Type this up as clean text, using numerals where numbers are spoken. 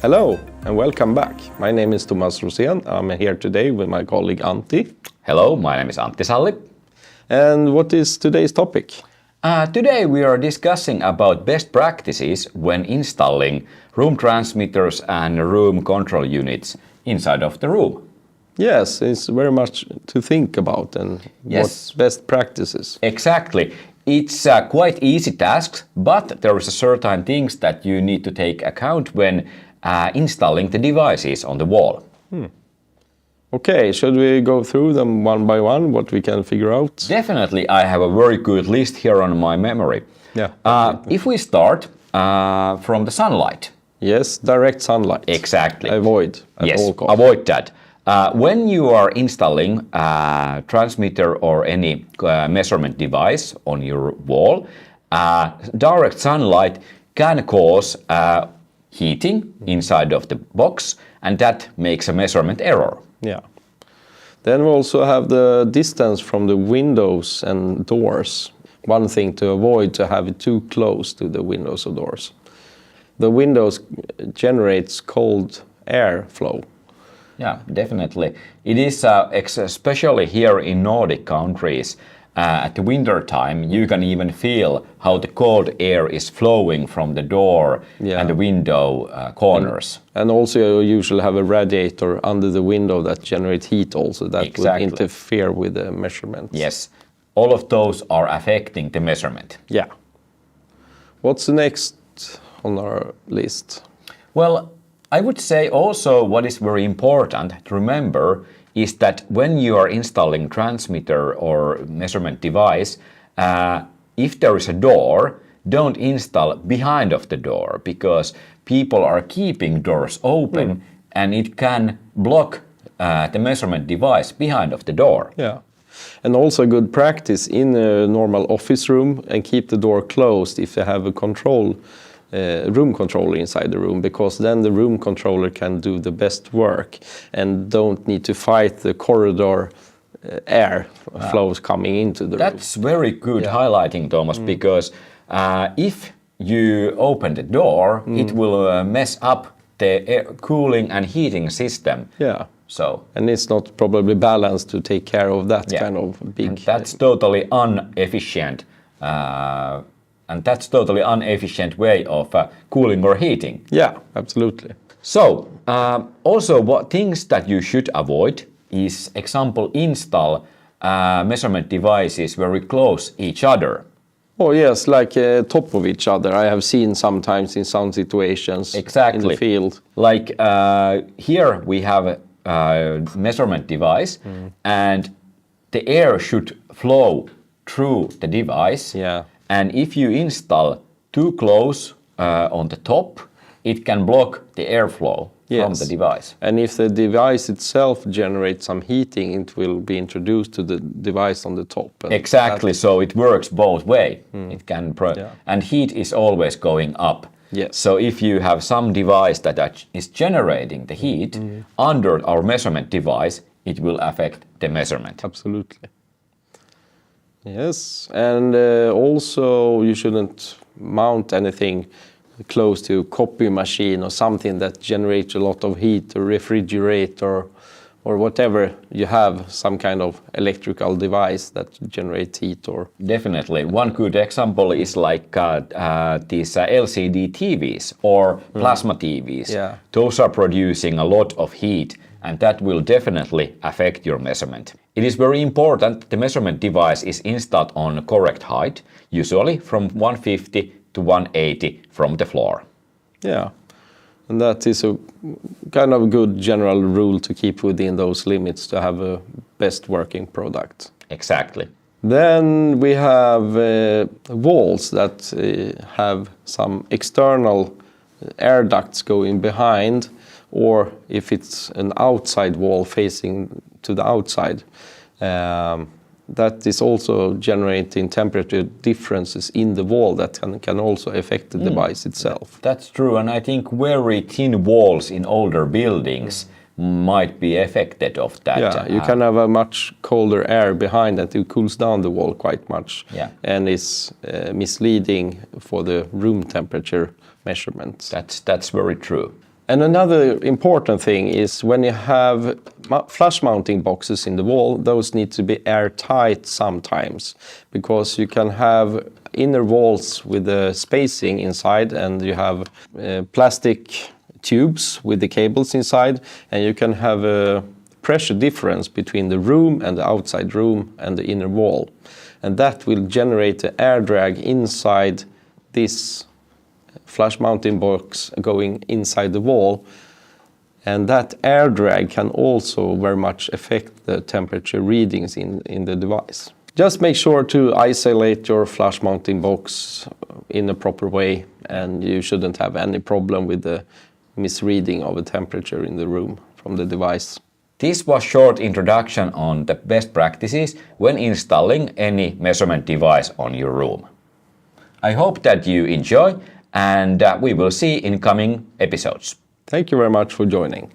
Hello and welcome back. My name is Tomas Rosén. I'm here today with my colleague Antti. Hello, my name is Antti Salli. And what is today's topic? Today we are discussing about best practices when installing room transmitters and room control units inside of the room. Yes, it's very much to think about and what's best practices. Exactly. It's quite easy tasks, but there is a certain things that you need to take account when installing the devices on the wall. Okay, should we go through them one by one, what we can figure out? Definitely, I have a very good list here on my memory. Yeah. If we start from the sunlight. Yes, direct sunlight. Exactly. Avoid at all costs. Avoid that. When you are installing a transmitter or any measurement device on your wall, direct sunlight can cause heating inside of the box, and that makes a measurement error. Yeah. Then we also have the distance from the windows and doors. One thing to avoid to have it too close to the windows or doors. The windows generates cold air flow. Yeah, definitely. It is especially here in Nordic countries. At the winter time, you can even feel how the cold air is flowing from the door and the window corners. And also you usually have a radiator under the window that generates heat also. That would interfere with the measurements. Yes, all of those are affecting the measurement. Yeah. What's the next on our list? Well, I would say also what is very important to remember is that when you are installing transmitter or measurement device, if there is a door, don't install behind of the door, because people are keeping doors open and it can block the measurement device behind of the door. Yeah. And also good practice in a normal office room and keep the door closed if you have a room controller inside the room, because then the room controller can do the best work and don't need to fight the corridor air flows coming into the room. That's very good highlighting, Thomas, because if you open the door, it will mess up the air cooling and heating system. Yeah. So. And it's not probably balanced to take care of that kind of big. And that's totally inefficient. And that's totally inefficient way of cooling or heating. Yeah, absolutely. So, also what things that you should avoid is, example, install measurement devices very close each other. Oh yes, like top of each other. I have seen sometimes in some situations in the field. Like here we have a measurement device and the air should flow through the device. Yeah. And if you install too close on the top, it can block the airflow from the device. And if the device itself generates some heating, it will be introduced to the device on the top. Exactly, so it works both ways. It can and heat is always going up. Yes. So if you have some device that is generating the heat under our measurement device, it will affect the measurement. Absolutely. Yes, and also you shouldn't mount anything close to a copy machine or something that generates a lot of heat, a refrigerator or whatever you have, some kind of electrical device that generates heat. Or definitely. One good example is like these LCD TVs or plasma TVs. Yeah. Those are producing a lot of heat, and that will definitely affect your measurement. It is very important that the measurement device is installed on correct height, usually from 150 to 180 from the floor. Yeah, and that is a kind of good general rule to keep within those limits to have a best working product. Exactly. Then we have walls that have some external air ducts going behind, or if it's an outside wall facing to the outside, that is also generating temperature differences in the wall that can also affect the device itself. That's true, and I think very thin walls in older buildings might be affected of that. Yeah, you can have a much colder air behind that. It cools down the wall quite much, Yeah. and is misleading for the room temperature measurements. That's very true. And another important thing is when you have flush mounting boxes in the wall, those need to be airtight sometimes, because you can have inner walls with the spacing inside, and you have plastic tubes with the cables inside, and you can have a pressure difference between the room and the outside room and the inner wall. And that will generate the air drag inside this flush mounting box going inside the wall. And that air drag can also very much affect the temperature readings in the device. Just make sure to isolate your flush mounting box in a proper way, and you shouldn't have any problem with the misreading of a temperature in the room from the device. This was short introduction on the best practices when installing any measurement device on your room. I hope that you enjoy, and we will see in coming episodes. Thank you very much for joining.